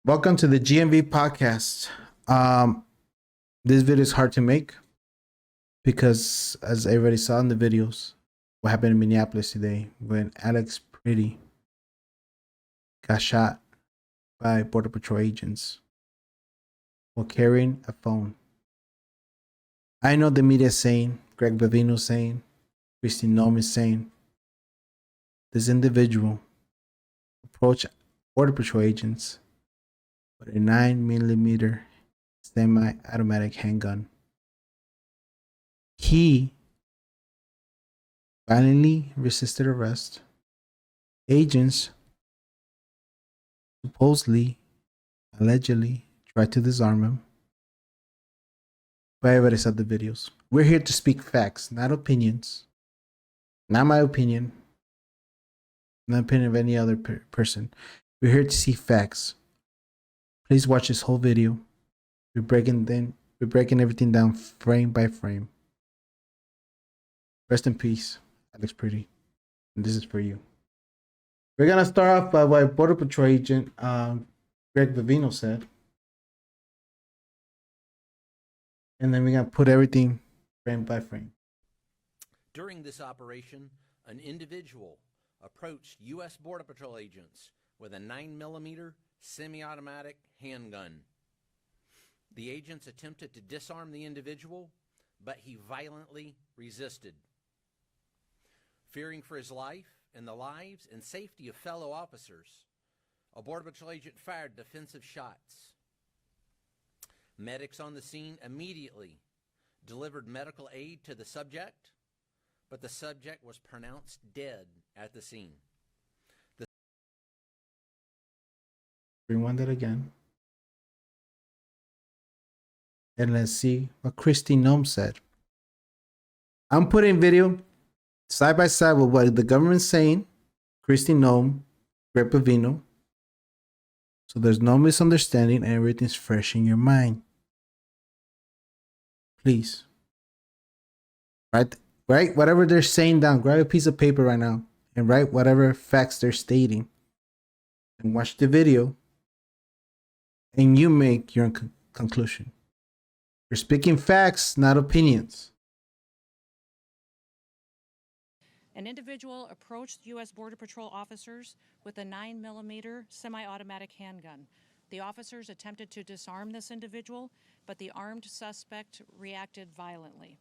Welcome to the GMV podcast. This video is hard to make because, as everybody saw in the videos, what happened in Minneapolis today when Alexpretti got shot by Border Patrol agents while carrying a phone. I know the media is saying, Greg Bavino is saying, Kristi Noem is saying, this individual approached Border Patrol agents with a 9mm semi-automatic handgun. He violently resisted arrest. Agents supposedly, allegedly, tried to disarm him. But everybody saw the videos. We're here to speak facts, not opinions. Not my opinion. Not the opinion of any other person. We're here to see facts. Please watch this whole video. We're breaking everything down frame by frame. Rest in peace, Alexpretti. And this is for you. We're gonna start off by what Border Patrol agent Greg Bavino said. And then we're gonna put everything frame by frame. During this operation, an individual approached U.S. Border Patrol agents with a 9mm semi-automatic handgun. The agents attempted to disarm the individual, but he violently resisted. Fearing for his life and the lives and safety of fellow officers, a Border Patrol agent fired defensive shots. Medics on the scene immediately delivered medical aid to the subject, but the subject was pronounced dead at the scene. Rewind it again. And let's see what Kristi Noem said. I'm putting video side by side with what the government's saying, Kristi Noem, Greg Bavino. So there's no misunderstanding and everything's fresh in your mind. Please. Write whatever they're saying down. Grab a piece of paper right now and write whatever facts they're stating. And watch the video. And you make your conclusion. You're speaking facts, not opinions. An individual approached U.S. Border Patrol officers with a 9mm semi-automatic handgun. The officers attempted to disarm this individual, but the armed suspect reacted violently.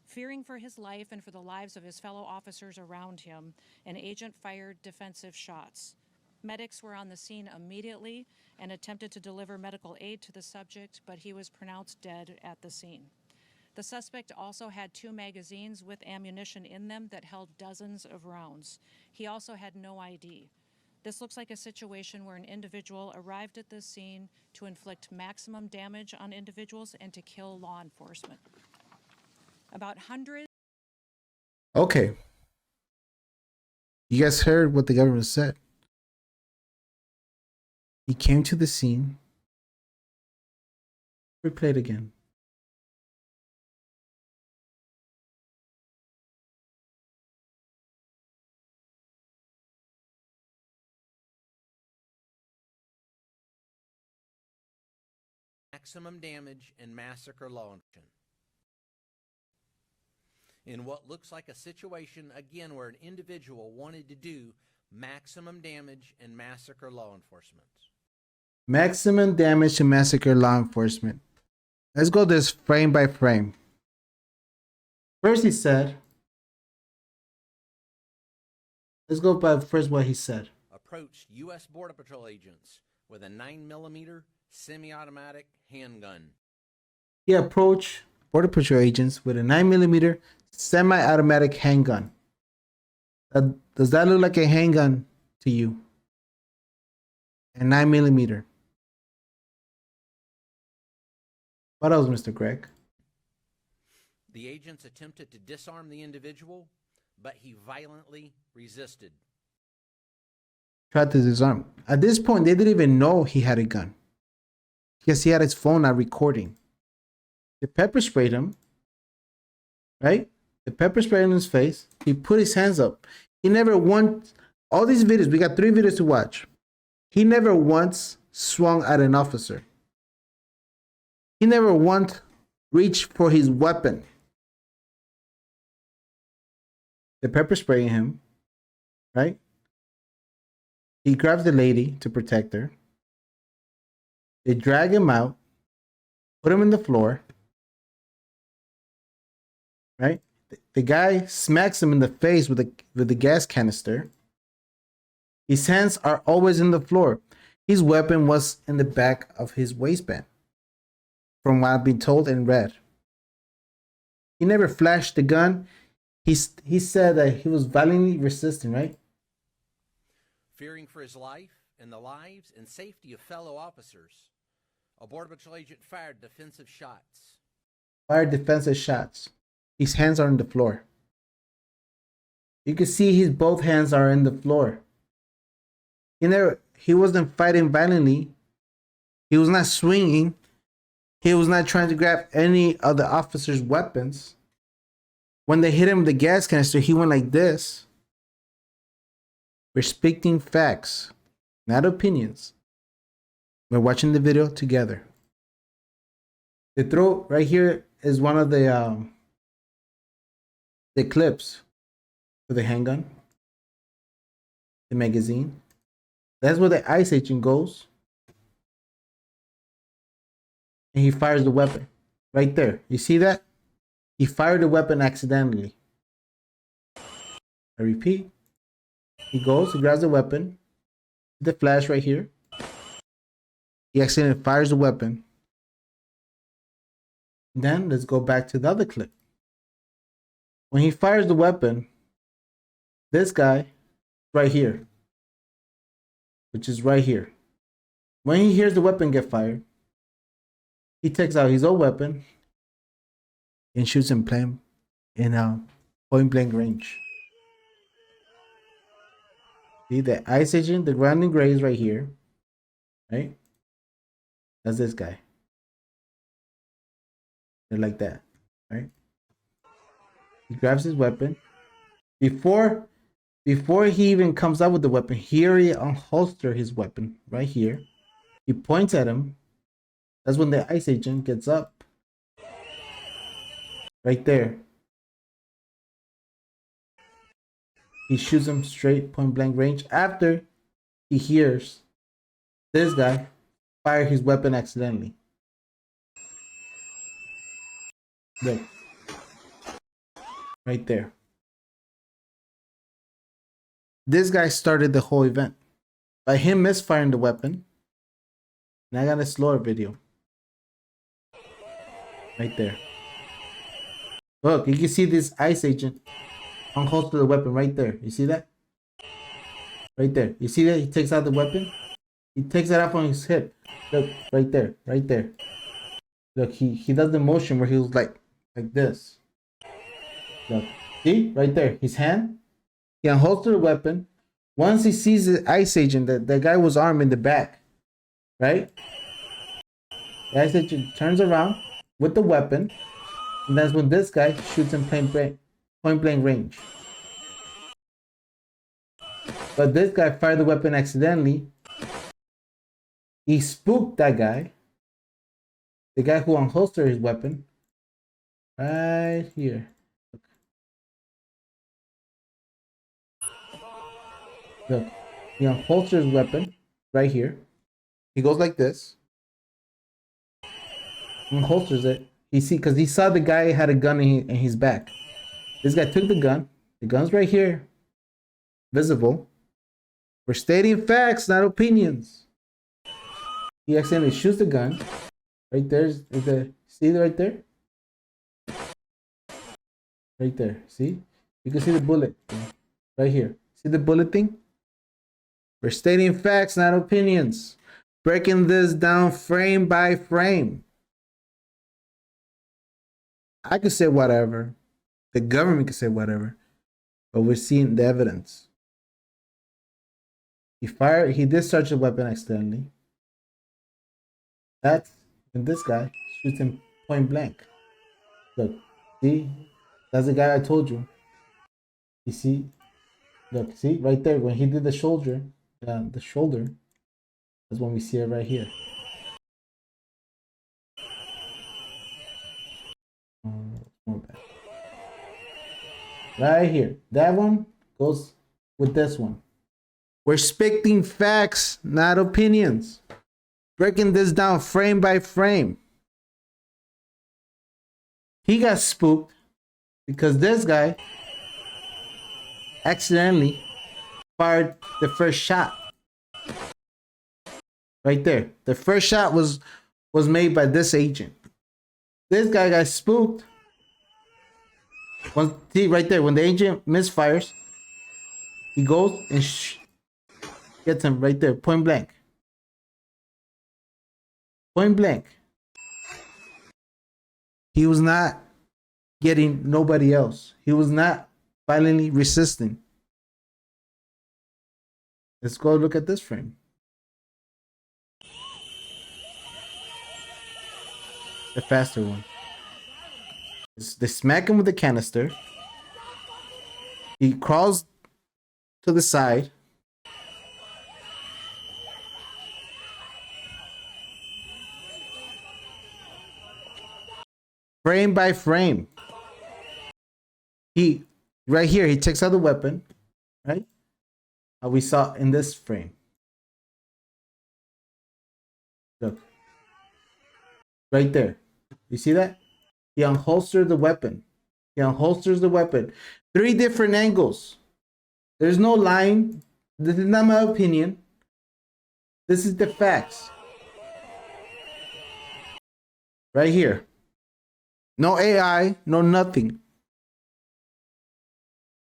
Fearing for his life and for the lives of his fellow officers around him, an agent fired defensive shots. Medics were on the scene immediately and attempted to deliver medical aid to the subject, but he was pronounced dead at the scene. The suspect also had 2 magazines with ammunition in them that held dozens of rounds. He also had no ID. This looks like a situation where an individual arrived at the scene to inflict maximum damage on individuals and to kill law enforcement. About hundreds. Okay. You guys heard what the government said. He came to the scene. Replay it again. Maximum damage and massacre law enforcement. In what looks like a situation, again, where an individual wanted to do maximum damage and massacre law enforcement. Maximum damage to massacre law enforcement. Let's go this frame by frame. First he said, let's go by first what he said. Approached U.S. Border Patrol agents with a 9mm semi-automatic handgun. He approached Border Patrol agents with a 9mm semi-automatic handgun. Does that look like a handgun to you? A 9mm. What else, Mr. Greg? The agents attempted to disarm the individual, but he violently resisted. Tried to disarm. At this point, they didn't even know he had a gun because he had his phone out recording. They pepper sprayed him, right? They pepper sprayed in his face. He put his hands up. He never once, all these videos, we got 3 videos to watch. He never once swung at an officer. He never once reached for his weapon. They pepper spraying him, right? He grabs the lady to protect her. They drag him out, put him in the floor, right? The guy smacks him in the face with the gas canister. His hands are always in the floor. His weapon was in the back of his waistband, from what I've been told and read. He never flashed the gun. He said that he was violently resisting, right? Fearing for his life and the lives and safety of fellow officers, a Border Patrol agent fired defensive shots. His hands are on the floor. You can see his both hands are in the floor. He wasn't fighting violently. He was not swinging. He was not trying to grab any of the officers' weapons. When they hit him with the gas canister, he went like this. We're speaking facts, not opinions. We're watching the video together. The throw right here is one of the clips for the handgun, the magazine. That's where the ICE agent goes. And he fires the weapon right there. You see that? He fired the weapon accidentally. I repeat. He goes, he grabs the weapon. The flash right here. He accidentally fires the weapon. Then let's go back to the other clip. When he fires the weapon, this guy right here, which is right here. When he hears the weapon get fired, he takes out his own weapon and shoots him in point blank range. See the ICE agent, the grounding gray is right here, right? That's this guy. They're like that, right? He grabs his weapon. Before he even comes out with the weapon, here he unholsters his weapon right here. He points at him. That's when the ICE agent gets up. Right there. He shoots him straight point blank range after he hears this guy fire his weapon accidentally. Look. Right there. This guy started the whole event by him misfiring the weapon. And I got a slower video. Right there. Look, you can see this ICE agent unholster the weapon right there. You see that? Right there. You see that? He takes out the weapon. He takes it off on his hip. Look, right there. Right there. Look, he does the motion where he was like this. Look. See? Right there. His hand. He unholstered the weapon. Once he sees the ICE agent, the guy was armed in the back. Right? The ICE agent turns around with the weapon. And that's when this guy shoots him point blank range. But this guy fired the weapon accidentally. He spooked that guy. The guy who unholstered his weapon. Right here. Look. He unholsters his weapon. Right here. He goes like this. Unholsters it. Because he saw the guy had a gun in his back. This guy took the gun. The gun's right here. Visible. We're stating facts, not opinions. He accidentally shoots the gun. Right there. See it right there? Right there. See? You can see the bullet. Right here. See the bullet thing? We're stating facts, not opinions. Breaking this down frame by frame. I could say whatever. The government could say whatever. But we're seeing the evidence. He discharged the weapon accidentally. That's when this guy shoots him point blank. Look, see? That's the guy I told you. You see? Look, see? Right there. When he did the shoulder. That's That's when we see it right here. More back. Right here. That one goes with this one. We're spitting facts, not opinions. Breaking this down frame by frame. He got spooked because this guy accidentally fired the first shot. Right there. The first shot was made by this agent. This guy got spooked. See right there, when the agent misfires, he goes and gets him right there, point blank. Point blank. He was not getting nobody else. He was not violently resisting. Let's go look at this frame. The faster one. They smack him with the canister. He crawls to the side. Frame by frame. Right here, he takes out the weapon, right? We saw in this frame. Look. Right there. You see that? He unholstered the weapon. He unholsters the weapon. 3 different angles. There's no line. This is not my opinion. This is the facts. Right here. No AI, no nothing.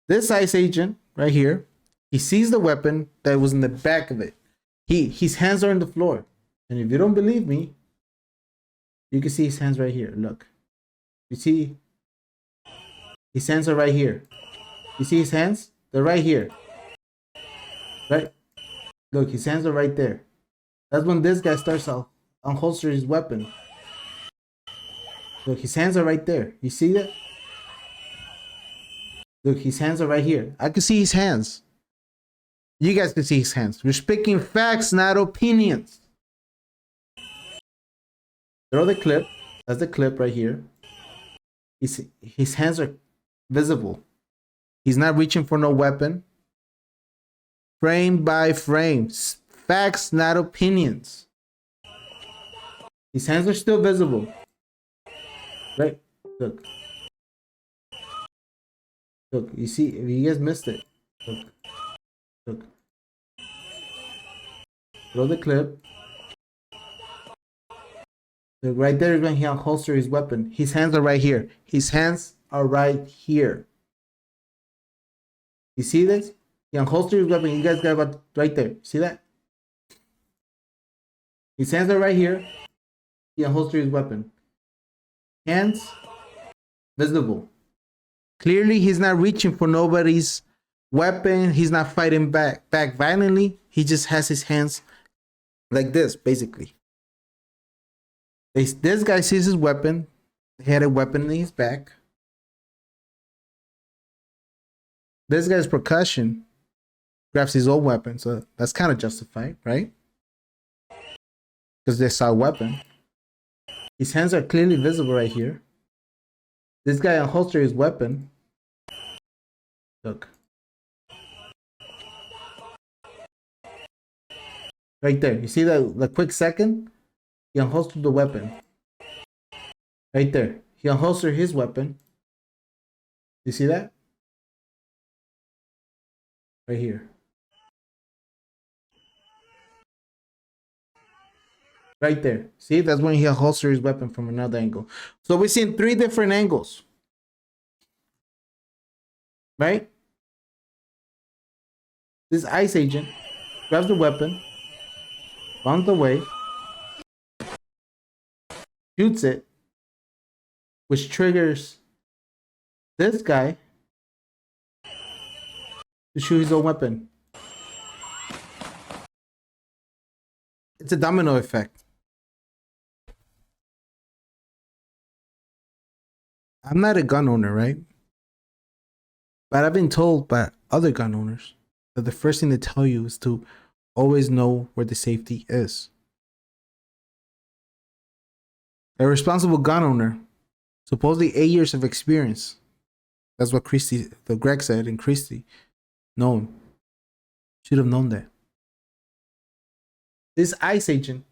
This ICE agent right here, he sees the weapon that was in the back of it. His hands are on the floor. And if you don't believe me, you can see his hands right here. Look. You see? His hands are right here. You see his hands? They're right here. Right? Look, his hands are right there. That's when this guy starts to unholster his weapon. Look, his hands are right there. You see that? Look, his hands are right here. I can see his hands. You guys can see his hands. We're speaking facts, not opinions. Throw the clip. That's the clip right here. His hands are visible. He's not reaching for no weapon. Frame by frame. Facts, not opinions. His hands are still visible. Right? Look. Look, you see, you guys missed it. Look. Look. Throw the clip. Look, right there is when he unholsters his weapon. His hands are right here. His hands are right here. You see this? He unholsters his weapon. You guys got about right there. See that? His hands are right here. He unholsters his weapon. Hands visible. Clearly, he's not reaching for nobody's weapon. He's not fighting back violently. He just has his hands like this, basically. This guy sees his weapon. He had a weapon in his back. This guy's percussion grabs his own weapon, so that's kind of justified, right? Because they saw a weapon. His hands are clearly visible right here. This guy unholsters his weapon. Look. Right there. You see the quick second? He unholstered the weapon. Right there. He unholstered his weapon. You see that? Right here. Right there. See, that's when he unholstered his weapon from another angle. So we're seeing 3 different angles. Right? This ICE agent grabs the weapon, runs away, shoots it, which triggers this guy to shoot his own weapon. It's a domino effect. I'm not a gun owner, right? But I've been told by other gun owners that the first thing they tell you is to always know where the safety is. A responsible gun owner, supposedly 8 years of experience. That's what Greg said, and Christie should have known that. This ICE agent,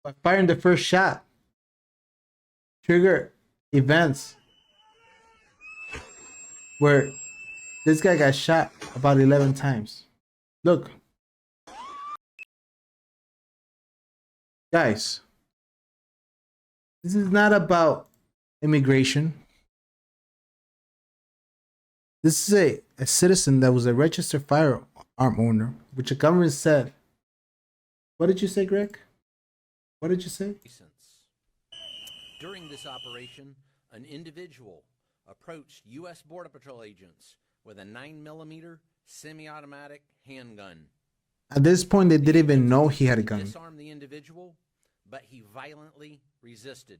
by firing the first shot, triggered events where this guy got shot about 11 times. Look, guys, this is not about immigration. This is a citizen that was a registered firearm owner, which the government said. What did you say, Greg? What did you say? During this operation, an individual approached U.S. Border Patrol agents with a 9mm semi-automatic handgun. At this point, they didn't even know he had a gun. Disarmed the individual, but he violently resisted.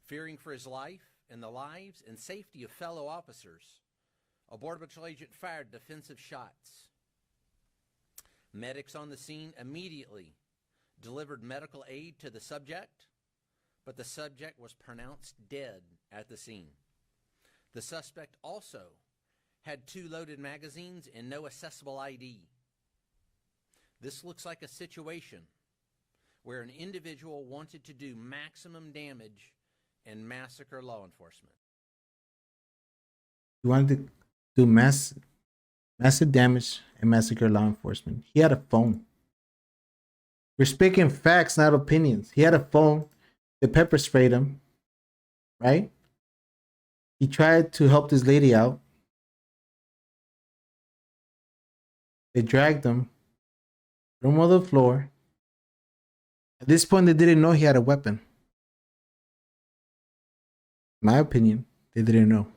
Fearing for his life and the lives and safety of fellow officers, a Border Patrol agent fired defensive shots. Medics on the scene immediately delivered medical aid to the subject, but the subject was pronounced dead at the scene. The suspect also had 2 loaded magazines and no accessible ID. This looks like a situation where an individual wanted to do maximum damage and massacre law enforcement. He wanted to do massive damage and massacre law enforcement. He had a phone. We're speaking facts, not opinions. He had a phone. They pepper sprayed him, right? He tried to help this lady out. They dragged him, put him on the floor. At this point, they didn't know he had a weapon. In my opinion, they didn't know.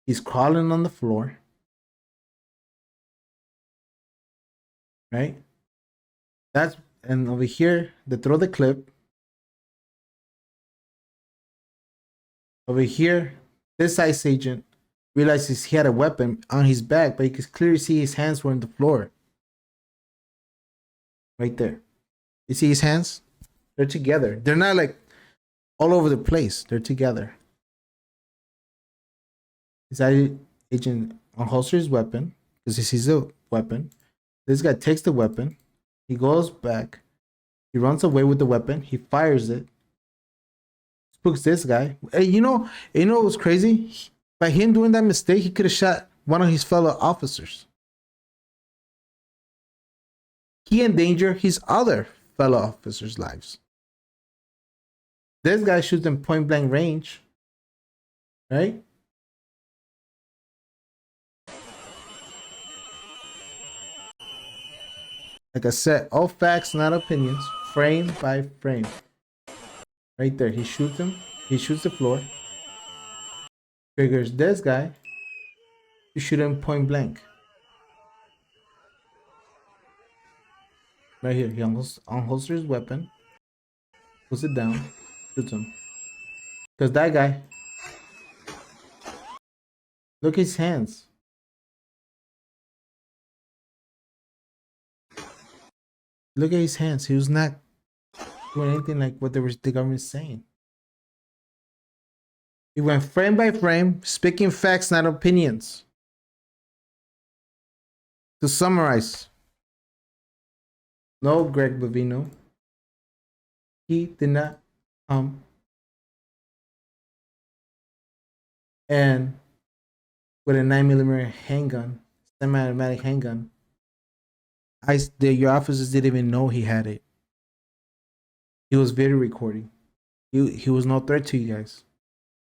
He's crawling on the floor, right? And over here, they throw the clip. Over here, this ICE agent realizes he had a weapon on his back, but you could clearly see his hands were on the floor. Right there. You see his hands? They're together. They're not like all over the place. They're together. This agent unholsters his weapon because he sees the weapon. This guy takes the weapon. He goes back. He runs away with the weapon. He fires it. Spooks this guy. Hey, you know what was crazy? By him doing that mistake, he could have shot one of his fellow officers. He endangered his other fellow officers' lives. This guy shoots them point blank range, right? Like I said, all facts, not opinions, frame by frame. Right there, he shoots him. He shoots the floor. Triggers this guy to shoot him point blank. Right here, he unholsters his weapon, puts it down, shoots him. Because that guy, look at his hands. Look at his hands. He was not doing anything like what the government is saying. He went frame by frame, speaking facts, not opinions. To summarize, no, Greg Bovino, he did not come and with a 9mm handgun, semi-automatic handgun. Your officers didn't even know he had it. He was video recording. He was no threat to you guys.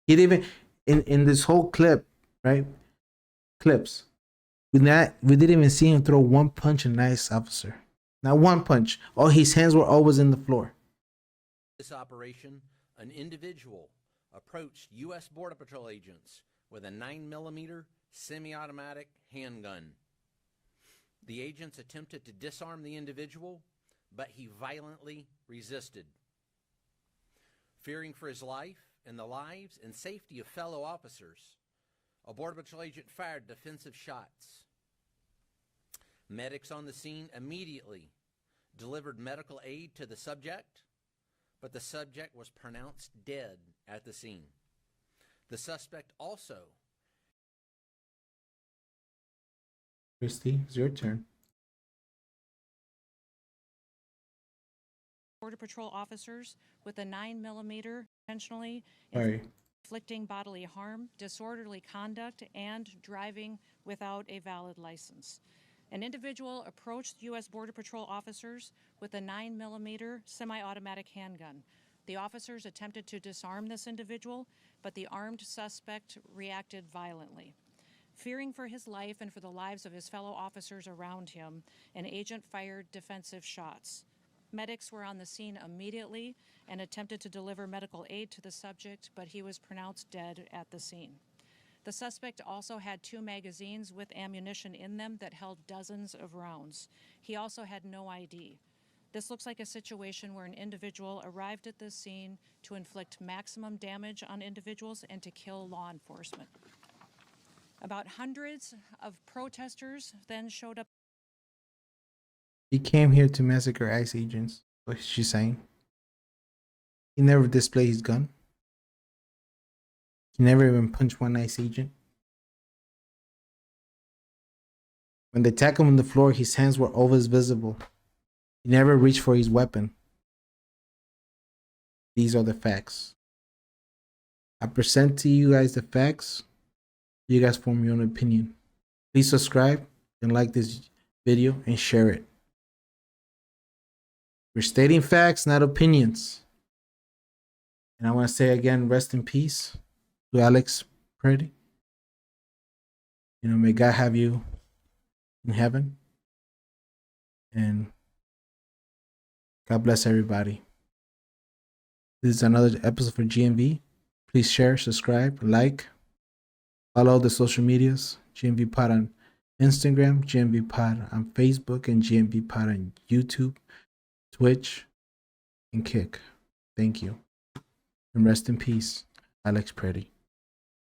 He didn't even in this whole clip, right? Clips. We didn't even see him throw one punch at a nice officer. Not one punch. All his hands were always in the floor. This operation, an individual approached U.S. Border Patrol agents with a 9mm semi-automatic handgun. The agents attempted to disarm the individual, but he violently resisted. Fearing for his life and the lives and safety of fellow officers, A Border Patrol agent fired defensive shots. Medics on the scene immediately delivered medical aid to the subject, but the subject was pronounced dead at the scene. The suspect also. Christy, it's your turn. Border Patrol officers with a 9mm intentionally Sorry. inflicting bodily harm, disorderly conduct, and driving without a valid license. An individual approached U.S. Border Patrol officers with a 9mm semi-automatic handgun. The officers attempted to disarm this individual, but the armed suspect reacted violently. Fearing for his life and for the lives of his fellow officers around him, an agent fired defensive shots. Medics were on the scene immediately and attempted to deliver medical aid to the subject, but he was pronounced dead at the scene. The suspect also had 2 magazines with ammunition in them that held dozens of rounds. He also had no ID. This looks like a situation where an individual arrived at the scene to inflict maximum damage on individuals and to kill law enforcement. About hundreds of protesters then showed up. He came here to massacre ICE agents. What is she saying? He never displayed his gun. He never even punched one ICE agent. When they attacked him on the floor, his hands were always visible. He never reached for his weapon. These are the facts. I present to you guys the facts. You guys form your own opinion. Please subscribe and like this video and share it. We're stating facts, not opinions. And I want to say again, rest in peace to Alexpretti. May God have you in heaven. And God bless everybody. This is another episode for GMV. Please share, subscribe, like, follow the social medias. GMV Pod on Instagram, GMV Pod on Facebook, and GMV Pod on YouTube, Twitch, and Kick. Thank you. And rest in peace, Alexpretti.